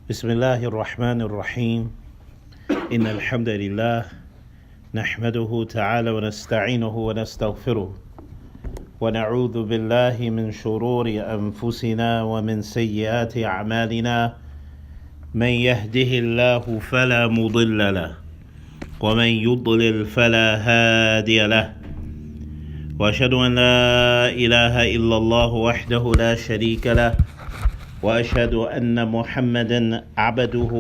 بسم الله الرحمن الرحيم إن الحمد لله نحمده تعالى ونستعينه ونستغفره ونعوذ بالله من شرور أنفسنا ومن سيئات أعمالنا من يهده الله فلا مضل له ومن يضلل فلا هادي له وأشهد أن لا إله إلا الله وحده لا شريك له وأشهد أن محمدا عبده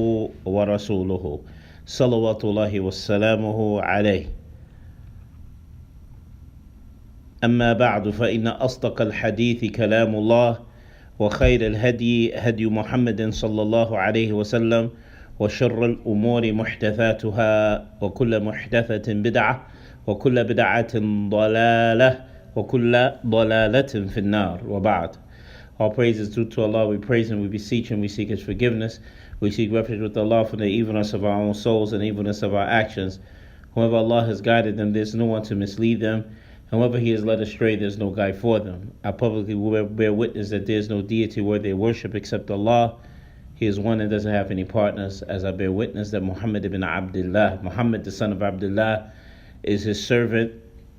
ورسوله صلوات الله وسلامه عليه. أما بعد فإن أصدق الحديث كلام الله وخير الهدي هدي محمد صلى الله عليه وسلم وشر الأمور محدثاتها وكل محدثة بدعة وكل بدعة ضلالة وكل ضلالة في النار. وبعد. All praise is due to Allah. We praise Him, we beseech Him, we seek His forgiveness. We seek refuge with Allah from the evilness of our own souls and evilness of our actions. Whoever Allah has guided them, there's no one to mislead them. Whoever He has led astray, there's no guide for them. I publicly bear witness that there is no deity worthy of worship except Allah. He is one and doesn't have any partners. As I bear witness that Muhammad ibn Abdullah, Muhammad the son of Abdullah, is His servant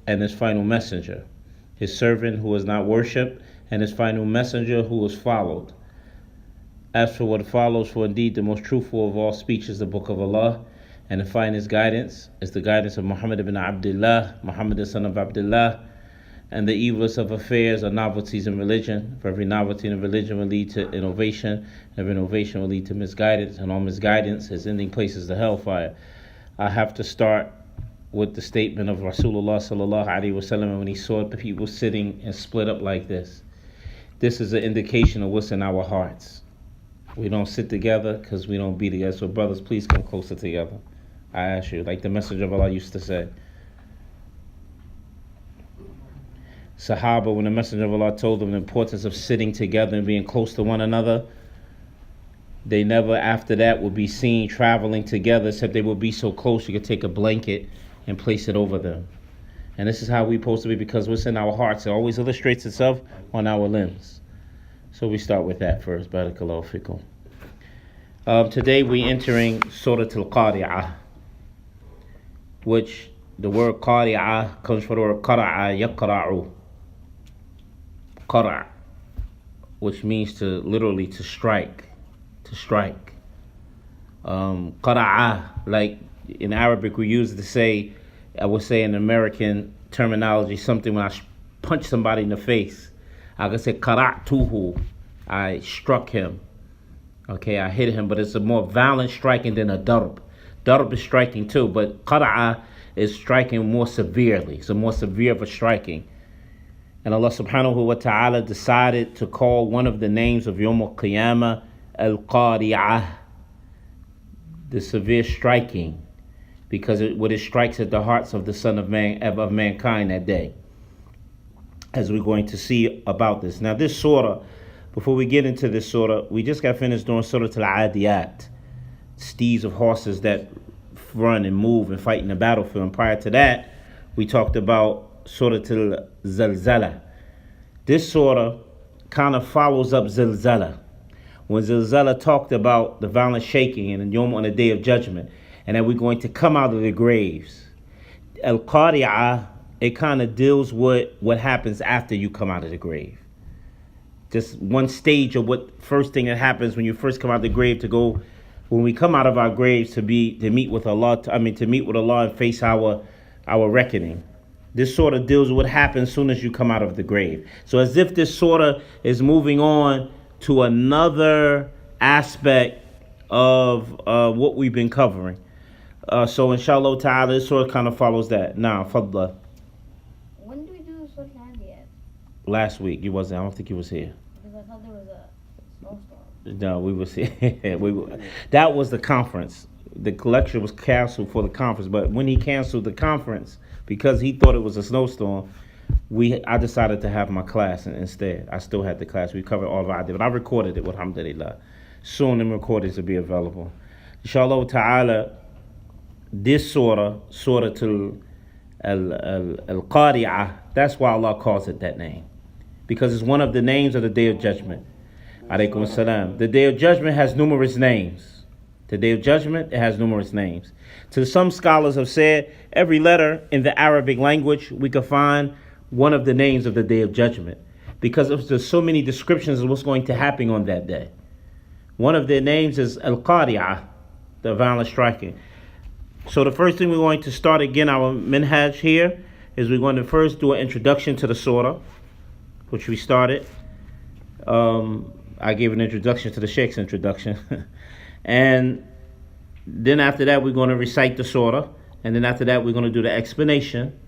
and His final messenger. His servant who was not worshipped, and His final messenger who was followed. As for what follows, for indeed the most truthful of all speech is the book of Allah, and the finest guidance is the guidance of Muhammad ibn Abdullah, Muhammad the son of Abdullah, and the evilest of affairs are novelties in religion. For every novelty in religion will lead to innovation, every innovation will lead to misguidance, and all misguidance, His ending place is the hellfire. I have to start with the statement of Rasulullah sallallahu alaihi wasallam when he saw the people sitting and split up like this. This is an indication of what's in our hearts. We don't sit together because we don't be together. So brothers, please come closer together. I ask you, like the Messenger of Allah used to say. Sahaba, when the Messenger of Allah told them the importance of sitting together and being close to one another, they never after that would be seen traveling together, except they would be so close you could take a blanket and place it over them. And this is how we're supposed to be, because what's in our hearts, it always illustrates itself on our limbs. So we start with that first. Barakallahu fikum. Today we're entering Suratu al-Qari'ah, which the word Qari'ah comes from the word Qara'a yaqra'u. Qara', which means to literally to strike. To strike. Qara'a, like in Arabic we use it to say, I would say in American terminology, something when I punch somebody in the face, I could say qara'tuhu, I struck him. Okay, I hit him, but it's a more violent striking than a darb. Darb is striking too, but qara'a is striking more severely. It's a more severe of a striking. And Allah subhanahu wa ta'ala decided to call one of the names of Yawm al-Qiyamah Al-Qari'ah, the severe striking, because what it strikes at the hearts of the Son of Man, of mankind that day, as we're going to see about this. Now this surah, before we get into this surah, we just got finished doing Surah al-Adiyat, steeds of horses that run and move and fight in the battlefield. And prior to that, we talked about Suratu Zilzaal. This surah kind of follows up Zilzaal. When Zilzaal talked about the violent shaking and Yom on the Day of Judgment, and that we're going to come out of the graves. Al-Qari'ah, it kind of deals with what happens after you come out of the grave. Just one stage of what first thing that happens when you first come out of the grave, to go, when we come out of our graves to meet with Allah, to meet with Allah and face our reckoning. This sort of deals with what happens as soon as you come out of the grave. So as if this sort of is moving on to another aspect of what we've been covering. So inshallah ta'ala, this sort of kind of follows that. Now, fadla. When do we do Surah Al-Adiyat? Last week. You wasn't. I don't think you was here. Because I thought there was a snowstorm. No, we was here. That was the conference. The lecture was canceled for the conference. But when he canceled the conference, because he thought it was a snowstorm, I decided to have my class instead. I still had the class. We covered all of our ideas. But I recorded it, alhamdulillah. Soon the recordings will be available. Inshallah ta'ala, this surah, Suratu Al-Qari'ah, that's why Allah calls it that name. Because it's one of the names of the Day of Judgment. Alaykum salam. The Day of Judgment has numerous names. The Day of Judgment, it has numerous names. So some scholars have said every letter in the Arabic language, we could find one of the names of the Day of Judgment because there's so many descriptions of what's going to happen on that day. One of their names is Al-Qari'ah, the violent striking. So the first thing we're going to start again, our minhaj here, is we're going to first do an introduction to the surah, which we started. I gave an introduction to the Sheikh's introduction. And then after that, we're going to recite the surah. And then after that, we're going to do the explanation,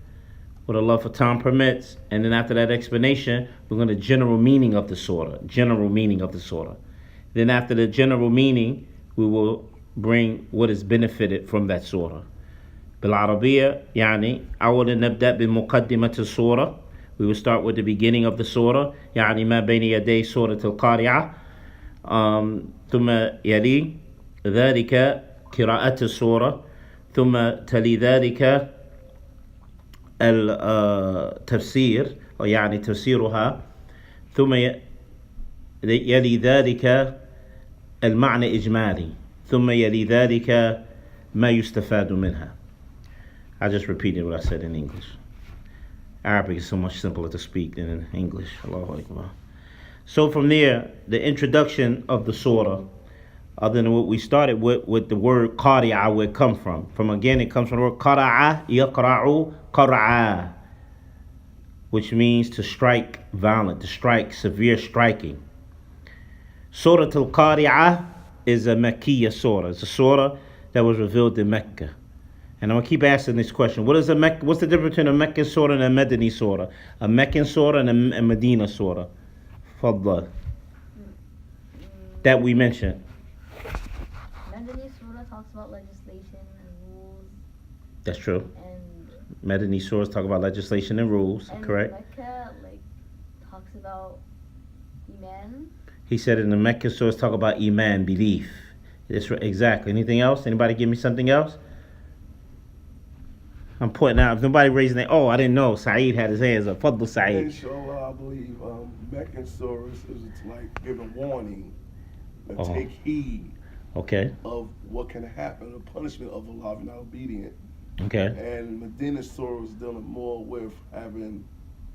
what Allah for time permits. And then after that explanation, we're going to general meaning of the surah. General meaning of the surah. Then after the general meaning, we will bring what is benefited from that surah. بالعربية يعني أولا نبدأ بمقدمة السورة. We will start with the beginning of the surah. يعني ما بين يدي سورة القارعة. ثم يلي ذلك قراءة السورة. ثم تلي ذلك التفسير يعني تفسيرها. ثم يلي ذلك المعنى إجمالي. ثم يلي ذلك ما يستفاد منها. I just repeated what I said in English. Arabic is so much simpler to speak than in English. Allahu Akbar. So from there, the introduction of the surah, other than what we started with the word qari'ah, where it comes from. From again, it comes from the word qara'a, yaqra'u, qara'a, which means to strike violent, to strike, severe striking. Surah al-Qari'ah is a Makkiyah surah. It's a surah that was revealed in Mecca. And I'm going to keep asking this question. What's the difference between a Meccan surah and a Medini surah? A Meccan surah and a Medina surah. Fadla. That we mentioned. Medini Surah talks about legislation and rules. That's true. And Medini surahs talk about legislation and rules. and Correct. Mecca talks about Iman. He said in the Meccan surahs talk about Iman, belief. That's right. Exactly. Anything else? Anybody give me something else? I'm pointing out. If nobody raising their, I didn't know. Saeed had his hands up. Fadl Saeed. Inshallah, I believe Meccan surahs is like giving warning and Oh. take heed Okay. of what can happen, the punishment of Allah if you're not obedient. Okay. And Medina surah is dealing more with having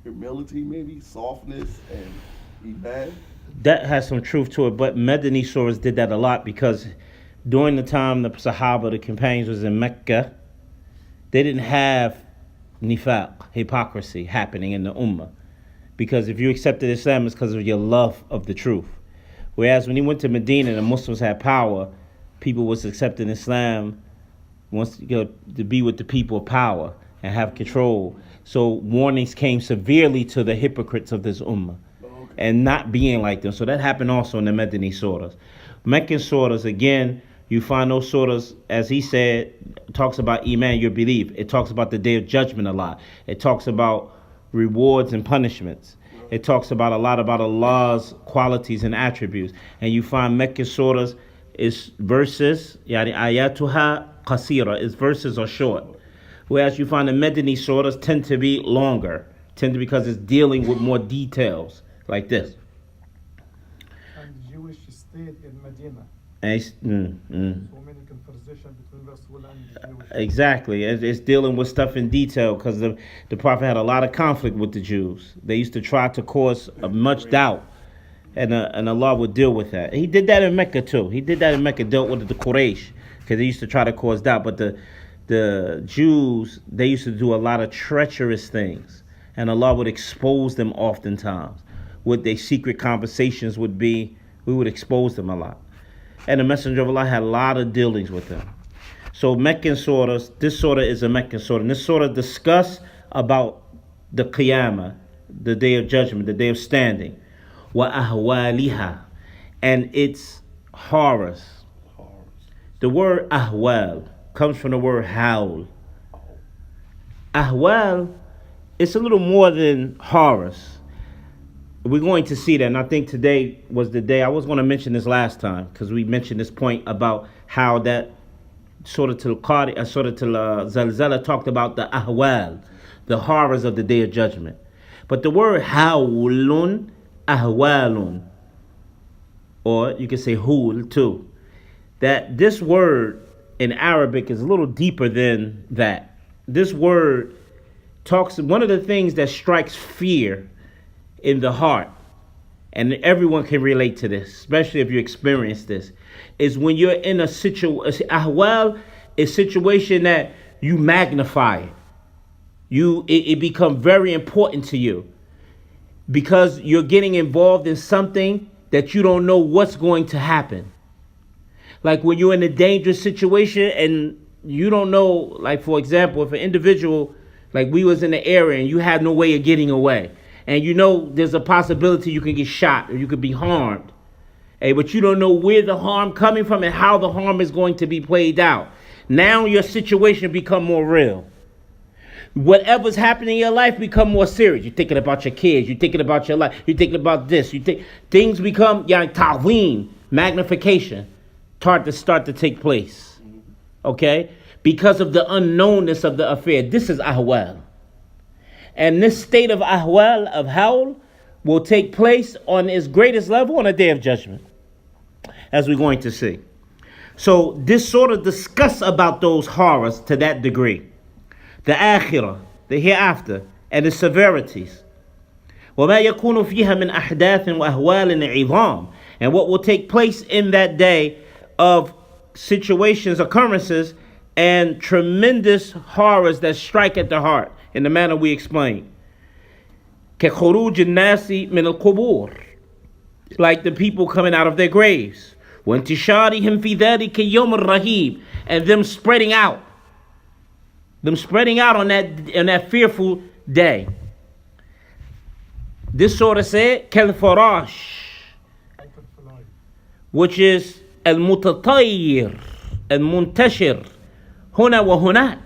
humility, maybe softness and iman. That has some truth to it, but Medini surahs did that a lot because during the time the Sahaba, the companions, was in Mecca, they didn't have nifaq, hypocrisy, happening in the ummah. Because if you accepted Islam, it's because of your love of the truth. Whereas when he went to Medina and the Muslims had power, people was accepting Islam wants to be with the people of power and have control. So warnings came severely to the hypocrites of this ummah and not being like them. So that happened also in the Medini surahs. Meccan surahs, again, you find those surahs, as he said, talks about Iman, your belief. It talks about the Day of Judgment a lot. It talks about rewards and punishments. It talks about a lot about Allah's qualities and attributes. And you find Meccan surahs is verses, yani ayatuha qasira, its verses are short. Whereas you find the Medini surahs tend to be longer, because it's dealing with more details, like this. And Jewish state in Medina. And So many conversation between Rasul and Jewish. exactly, it's dealing with stuff in detail because the Prophet had a lot of conflict with the Jews. They used to try to cause much doubt, and Allah would deal with that. He did that in Mecca too. He did that in Mecca, dealt with the Quraysh because they used to try to cause doubt. But the Jews, they used to do a lot of treacherous things, and Allah would expose them oftentimes. What their secret conversations would be, we would expose them a lot. And the Messenger of Allah had a lot of dealings with them. So Meccan surahs, this surah is a Meccan surah. And this surah discuss about the Qiyamah, the Day of Judgment, the Day of Standing. Wa ahwaliha, and its horrors. The word ahwal comes from the word howl. Ahwal, it's a little more than horrors. We're going to see that, and I think today was the day. I was going to mention this last time because we mentioned this point about how that Surah al-Qari'ah, Surah al-Zilzaal talked about the ahwal, the horrors of the Day of Judgment. But the word hawlun, ahwalun, or you can say hul too. That this word in Arabic is a little deeper than that. This word talks, one of the things that strikes fear in the heart, and everyone can relate to this, especially if you experience this, is when you're in a situation, ahwal, a situation that you magnify it. It becomes very important to you because you're getting involved in something that you don't know what's going to happen. Like when you're in a dangerous situation and you don't know, like for example, if an individual, like we was in the area and you had no way of getting away, and you know there's a possibility you can get shot or you could be harmed, hey, but you don't know where the harm coming from and how the harm is going to be played out. Now your situation become more real. Whatever's happening in your life become more serious. You're thinking about your kids. You're thinking about your life. You're thinking about this. Things become ta'ween, magnification, start to take place. Okay, because of the unknownness of the affair. This is ahwal, and this state of ahwal of hawl will take place on its greatest level on a day of judgment, as we're going to see. So this sort of discuss about those horrors to that degree. The akhirah, the hereafter, and the severities. وَمَا يَكُونُ فِيهَا مِنْ أَحْدَاثٍ وَأَهْوَالٍ عِظَامٍ, and what will take place in that day of situations, occurrences, and tremendous horrors that strike at the heart in the manner we explained. كَخُرُوجِ النَّاسِ مِنَ الْقُبُورِ, like the people coming out of their graves. وَانْتِشَارِهِمْ فِي ذَلِكَ يَوْمِ الرَّهِيبِ, and them spreading out on that fearful day. This surah said كالفراش, which is المتطير المنتشر هنا وهناك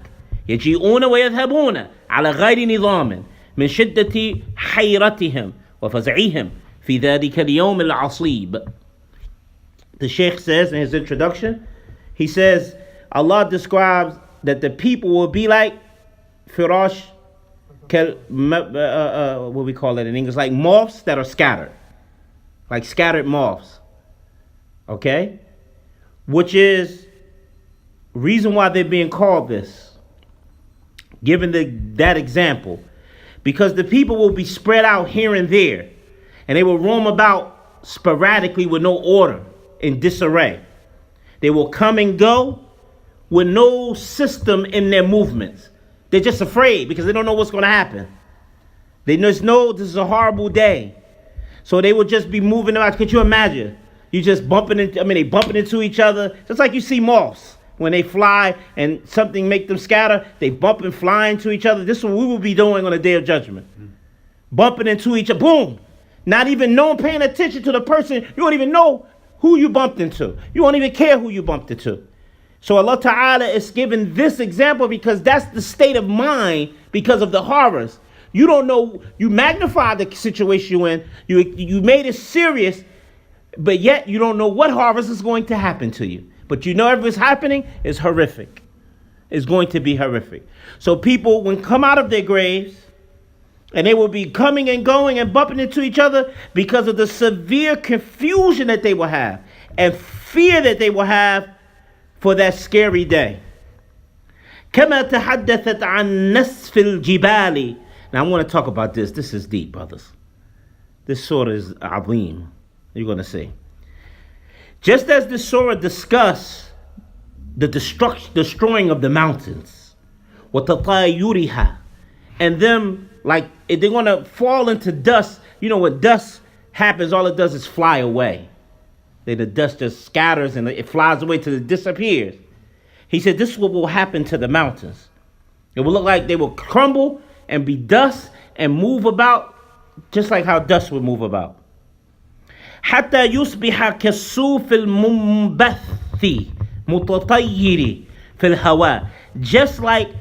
يجيئون ويذهبون على غير نظام من شدة حيرتهم وفزعهم في ذلك اليوم العصيب. The Sheikh says in his introduction, he says Allah describes that the people will be like firash, what we call it in English, like moths that are scattered, like scattered moths. Okay, which is reason why they're being called this, given that example, because the people will be spread out here and there, and they will roam about sporadically with no order, in disarray. They will come and go with no system in their movements. They're just afraid because they don't know what's going to happen. They just know this is a horrible day. So they will just be moving about. Could you imagine? You just they bumping into each other. Just like you see moths when they fly and something make them scatter. They bump and fly into each other. This is what we will be doing on the day of judgment. Bumping into each other. Boom. Not even paying attention to the person. You don't even know who you bumped into. You won't even care who you bumped into. So Allah Ta'ala is giving this example because that's the state of mind because of the horrors. You don't know, you magnify the situation you're in, you made it serious, but yet you don't know what horrors is going to happen to you. But you know if it's happening, it's horrific. It's going to be horrific. So people will come out of their graves and they will be coming and going and bumping into each other because of the severe confusion that they will have and fear that they will have for that scary day. كما تحدثت عن نسف الجبال. Now I want to talk about this. This is deep, brothers. This surah is azim. You're going to see. Just as the surah discuss the destroying of the mountains, وَتَطَايُرِهَا, and them, like, if they're going to fall into dust. You know what dust happens, all it does is fly away. The dust just scatters and it flies away till it disappears. He said this is what will happen to the mountains. It will look like they will crumble and be dust and move about just like how dust would move about. حتى يصبح كالصوف المنبث متطير في الهواء. Just like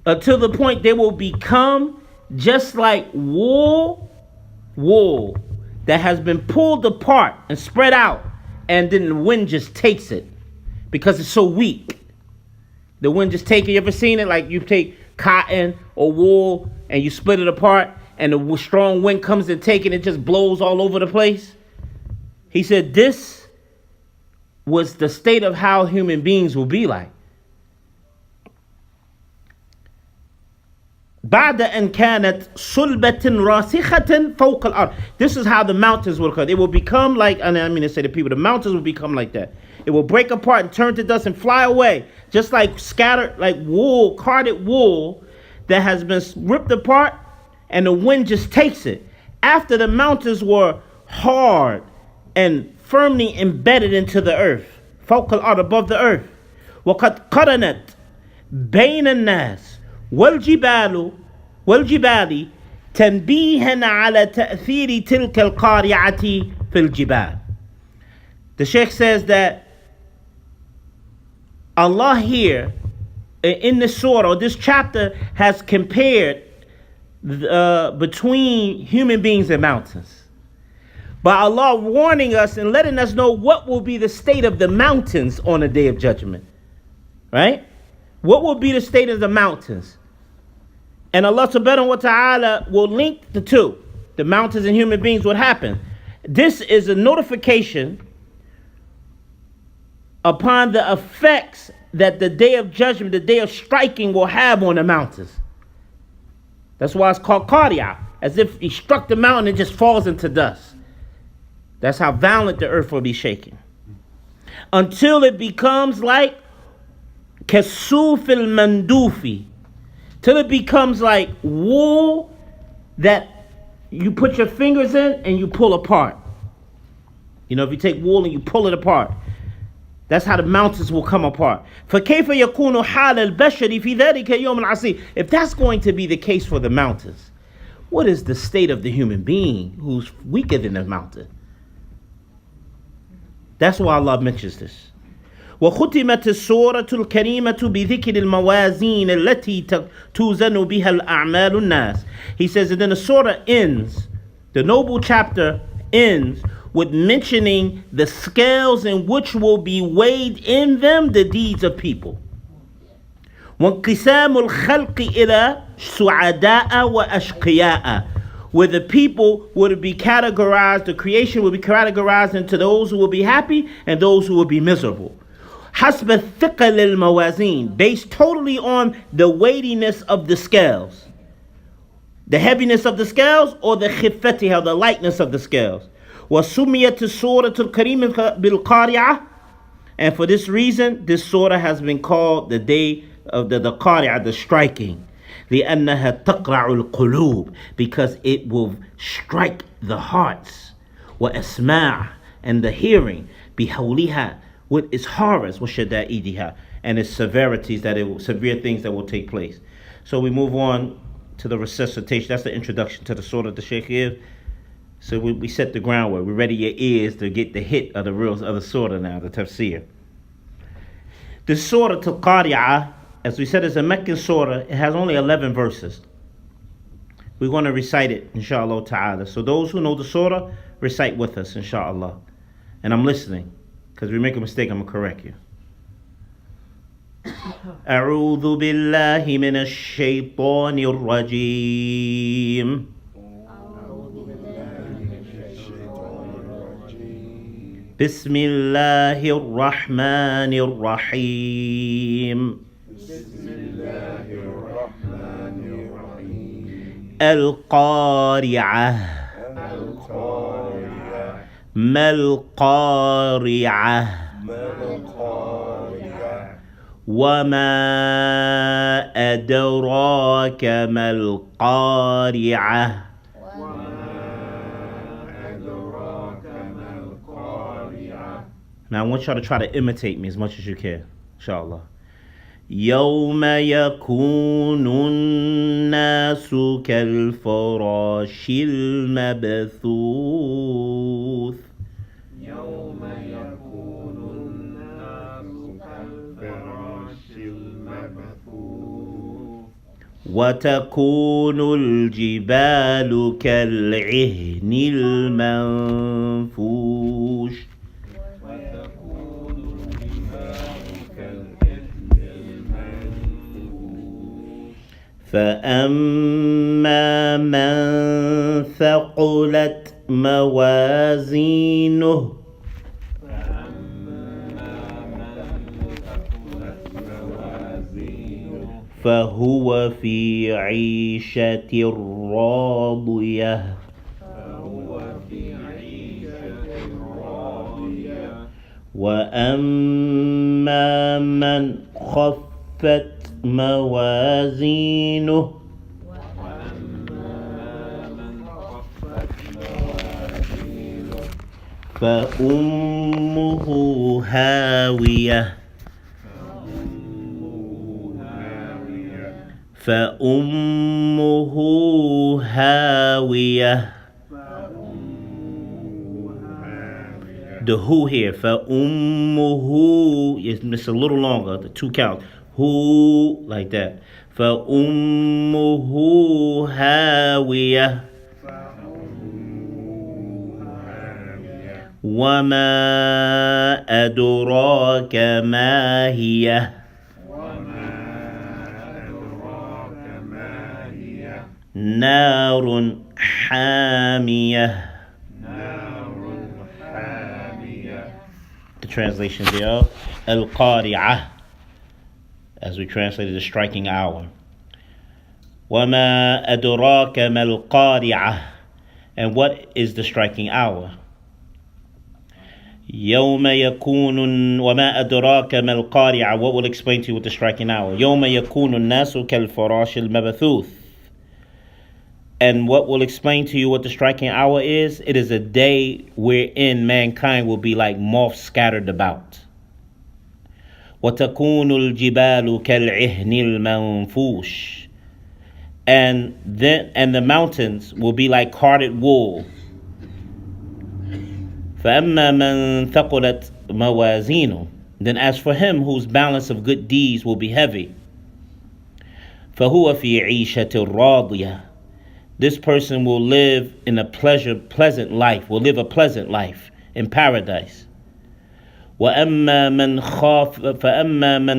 until the point they will become just like wool that has been pulled apart and spread out, and then the wind just takes it because it's so weak. The wind just takes it. You ever seen it? Like you take cotton or wool and you split it apart and the strong wind comes and takes it, it just blows all over the place. He said this was the state of how human beings will be like. بعد أن كانت صلبة راسخة فوق الأرض. This is how the mountains will occur. They will become like, and I mean to say to people, the mountains will become like that. It will break apart and turn to dust and fly away, just like scattered, like wool, carded wool that has been ripped apart, and the wind just takes it. After the mountains were hard and firmly embedded into the earth, فوق الأرض, above the earth. وقد قرنت بين الناس والجبال تنبيها على تأثير تلك القارعة في الجبال. The Sheikh says that Allah here in this surah, or this chapter, has compared between human beings and mountains. But Allah warning us and letting us know what will be the state of the mountains on the day of judgment. Right? What will be the state of the mountains? And Allah subhanahu wa ta'ala will link the two. The mountains and human beings, what happened. This is a notification upon the effects that the day of judgment, the day of striking, will have on the mountains. That's why it's called Al-Qari'ah, as if he struck the mountain and just falls into dust. That's how violent the earth will be shaking. Until it becomes like Kasuf al-Mandufi, till it becomes like wool that you put your fingers in and you pull apart. You know, if you take wool and you pull it apart, that's how the mountains will come apart. فَكَيْفَ يَكُونُ حَالَ الْبَشَرِ فِي ذَلِكَ يَوْمٍ عَسِيرٍ. If that's going to be the case for the mountains, what is the state of the human being who's weaker than the mountain? That's why Allah mentions this. وختمت السورة الكريمة بذكر الموازين التي توزن بها الأعمال الناس. He says that then the surah ends, the noble chapter ends with mentioning the scales in which will be weighed in them the deeds of people. وانقسام الخلق إلى سعداء وأشقياء, where the people would be categorized, the creation will be categorized into those who will be happy and those who will be miserable. حسب الثقل الموازين, based totally on the weightiness of the scales, the heaviness of the scales, or the خفتها, the lightness of the scales. وسميت السورة الكريمة بالقارعة, and for this reason this surah has been called the day of the Qari'ah, the striking. لأنها تقرع القلوب, because it will strike the hearts. وأسماع, and the hearing. بحولها, with its horrors. وشدائدها, and its severities, severe things that will take place. So we move on to the resuscitation. That's the introduction to the surah the Shaykh gives. So we set the groundwork. We ready your ears to get the hit of the surah now, the tafsir. The surah Al-Qari'ah, as we said, is a Meccan surah. It has only 11 verses. We're going to recite it, inshallah ta'ala. So those who know the surah, recite with us, inshallah. And I'm listening, because if we make a mistake, I'm going to correct you. أعوذ بالله من الشيطان الرجيم. بسم الله الرحمن الرحيم. القارعة. ما القارعة. وما أدراك ما القارعة. Now I want y'all to try to imitate me as much as you can, inshallah. يوم يكون الناس كالفراش المبثوث. يوم يكون الناس كالفراش المبثوث. وتكون الجبال كالعهن المنفوش. فأما من ثقلت موازينه فهو في عيشة راضية وأما من خفت موازينه فأمه هاوية فأمه هاوية. The who here, فأمه, it's a little longer, the 2 count. Who, like that. فأمه هاوية وما أدراك ما هي نار حامية. The translation thereof, Al-Qari'ah, as we translated, the striking hour. وَمَا أَدْرَاكَ مَا الْقَارِعَةُ, and what is the striking hour? يَوْمَ يَكُونُ وَمَا أَدْرَاكَ مَا الْقَارِعَةُ, what will explain to you what the striking hour? يَوْمَ يَكُونُ النَّاسُ كَالْفَرَاشِ الْمَبَثُوثِ, and what will explain to you what the striking hour is? It is a day wherein mankind will be like moths scattered about. وَتَكُونُ الْجِبَالُ كَالْعِهْنِ الْمَنْفُوشِ, and the mountains will be like carded wool. فَأَمَّا مَنْ ثَقُلَتْ مَوَازِينُهُ, then as for him whose balance of good deeds will be heavy, فَهُوَ فِي عِيشَةٍ رَاضِيَةٍ, this person will live in a pleasant life, will live a pleasant life in paradise. وَأَمَّا مَنْ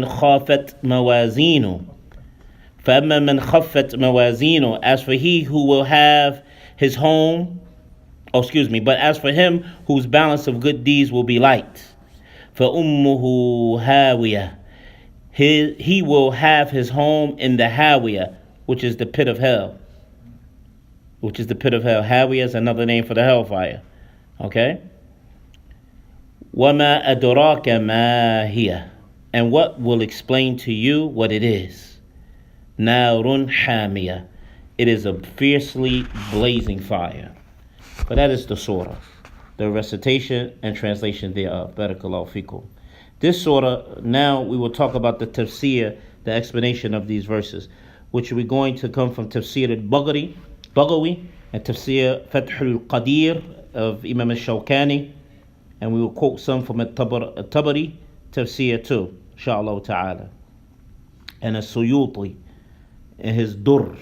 خَافَتْ مَوَازِينُهُ, فَأَمَّا مَنْ خَفَّتْ مَوَازِينُهُ, as for he who will have his home, but as for him whose balance of good deeds will be light, فَأُمُّهُ هَاوِيَةٌ, he will have his home in the Hawiyah, which is the pit of hell. Hawiyah is another name for the hellfire. Okay? وَمَا أَدْرَاكَ مَا هِيَ, and what will explain to you what it is? نَارٌ حَامِيَةٌ, it is a fiercely blazing fire. But that is the surah, the recitation and translation thereof. Barakallahu fikum. This surah, now we will talk about the tafsir, the explanation of these verses, which we're going to come from Tafseer al-Baghawi and Tafsir Fath al-Qadir of Imam al-Shawkani, and we will quote some from al-Tabari Tafsir too, inshaAllah ta'ala, and al-Suyuti and his Durr,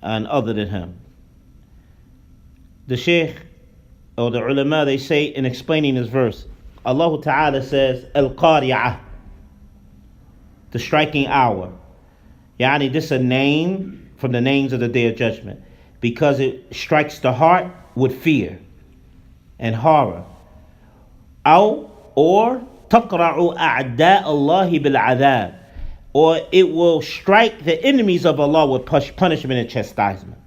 and other than him. The Shaykh or the ulama, they say in explaining this verse, Allah Ta'ala says Al-Qari'ah, the striking hour. Yani this is a name from the names of the Day of Judgment, because it strikes the heart with fear and horror. Or تقرع أعداء الله بالعذاب, or it will strike the enemies of Allah with punishment and chastisement.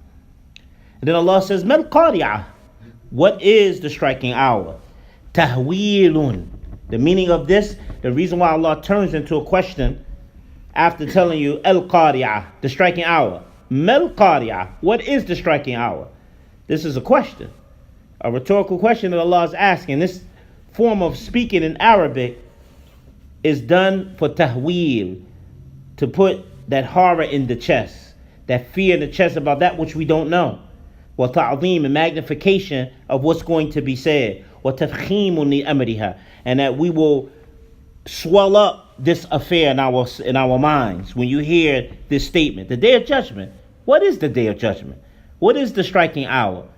And then Allah says, Mal Qari'ah, what is the striking hour? Tahweelun. The meaning of this, the reason why Allah turns into a question after telling you Al-Qari'ah, the striking hour. Mal Qari'ah, what is the striking hour? This is a question, a rhetorical question that Allah is asking. This form of speaking in Arabic is done for tahweel, to put that horror in the chest, that fear in the chest about that which we don't know. Wa ta'zeem, and magnification of what's going to be said. Wa tafkheemun li amriha, and that we will swell up this affair in our minds when you hear this statement. The Day of Judgment. What is the Day of Judgment? What is the striking hour?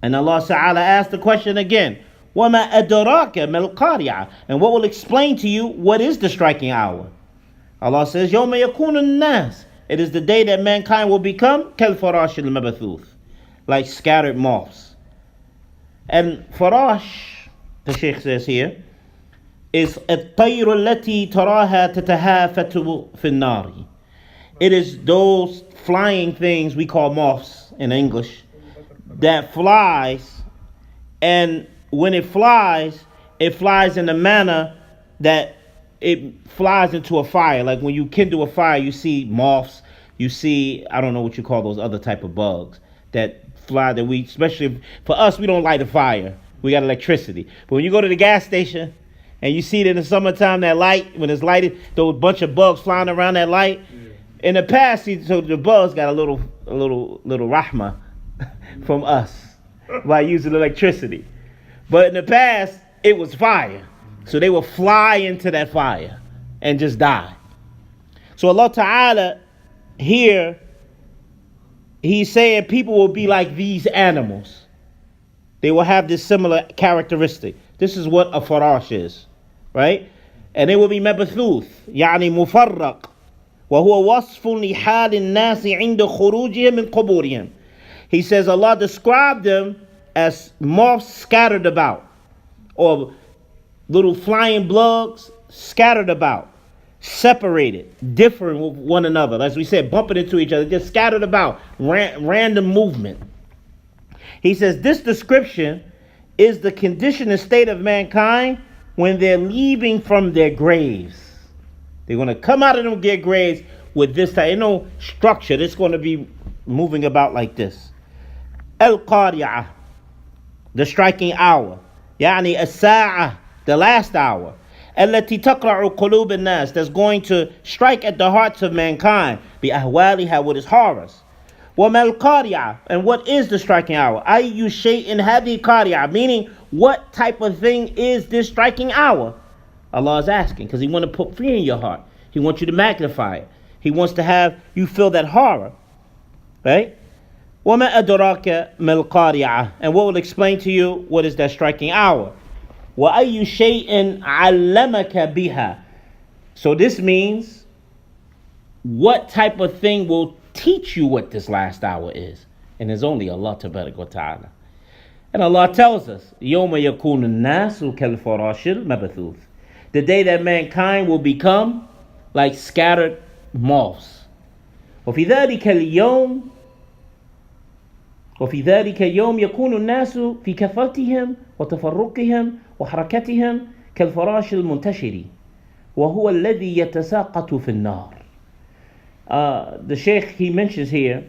And Allah Ta'ala asked the question again, وَمَا أَدْرَاكَ مَا الْقَارِعَةُ, and what will explain to you what is the striking hour? Allah says, يَوْمَ يَكُونُ النَّاسِ, it is the day that mankind will become كَالْفَرَاشِ الْمَبَثُوثِ, like scattered moths. And farash, the Shaykh says here, is الطير التي تراها تتهافت في النار. It is those flying things we call moths in English that flies, and when it flies in a manner that it flies into a fire. Like when you kindle a fire, you see moths, you see, I don't know what you call those other type of bugs that fly, that we, especially for us, we don't light a fire. We got electricity. But when you go to the gas station and you see it in the summertime, that light, when it's lighted, those bunch of bugs flying around that light. In the past, so the bugs got a little rahmah from us by using electricity. But in the past, it was fire. So they would fly into that fire and just die. So Allah Ta'ala here, He's saying people will be like these animals. They will have this similar characteristic. This is what a farash is, right? And they will be mabathuth, يعني مفرق, وهو وصف لحال الناس عند خروجهم من قبورهم. He says Allah described them as moths scattered about, or little flying bugs scattered about, separated, different with one another. As we said, bumping into each other, just scattered about, random movement. He says this description is the condition and state of mankind when they're leaving from their graves. They're going to come out of their graves with this type, no structure. It's going to be moving about like this. Al-Qari'ah, the striking hour. يعني الساعة, the last hour. التي تقرع قلوب الناس, that's going to strike at the hearts of mankind. بأهوالها, with its horrors. وما القارعة, and what is the striking hour? أي شيء هذه قارعة, meaning what type of thing is this striking hour? Allah is asking because He wants to put fear in your heart. He wants you to magnify it. He wants to have you feel that horror, right? وما أدراك ما القارعة, and what will explain to you what is that striking hour? وأي شيء علمك بها, so this means what type of thing will teach you what this last hour is, and it's only Allah Tabarak wa Ta'ala. And Allah tells us, يوم يكون الناس كالفراش المبثوث, the day that mankind will become like scattered moths. وفي ذلك اليوم يكون الناس في كثرتهم وتفرقهم وحركتهم كالفراش المنتشر وهو الذي يتساقط في النار. The Shaykh, he mentions here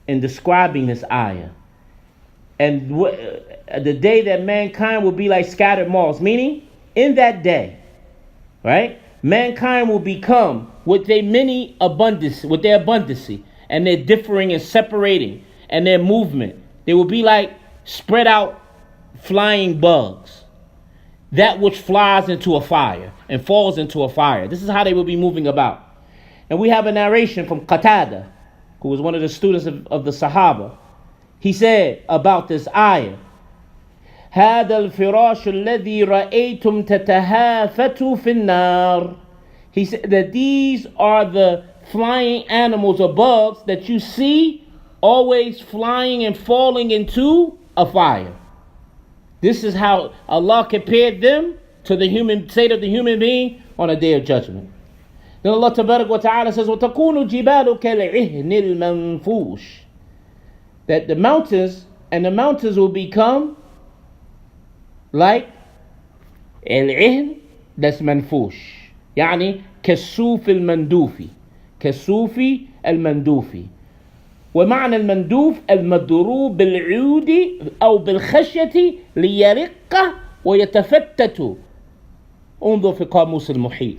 in describing this ayah, and the day that mankind will be like scattered moths, meaning in that day, right, mankind will become with their abundance, and their differing and separating and their movement. They will be like spread out flying bugs, that which flies into a fire and falls into a fire. This is how they will be moving about. And we have a narration from Qatada, who was one of the students of the Sahaba. He said about this ayah, هذا الفراش الذي رأيتم تتهافت في النار. He said that these are the flying animals or bugs that you see always flying and falling into a fire. This is how Allah compared them to the human state of the human being on a day of judgment. Then Allah Tabarak wa Ta'ala says, وَتَكُونُ الْجِبَالُ كَالْعِهْنِ الْمَنْفُوشِ, that the mountains will become like العهن, that's منفوش, يعني كالسوف المندوفي, كالسوف المندوفي. ومعنى المندوف المضروب بالعود أو بالخشية ليرق ويتفتت. انظر في قاموس المحيط.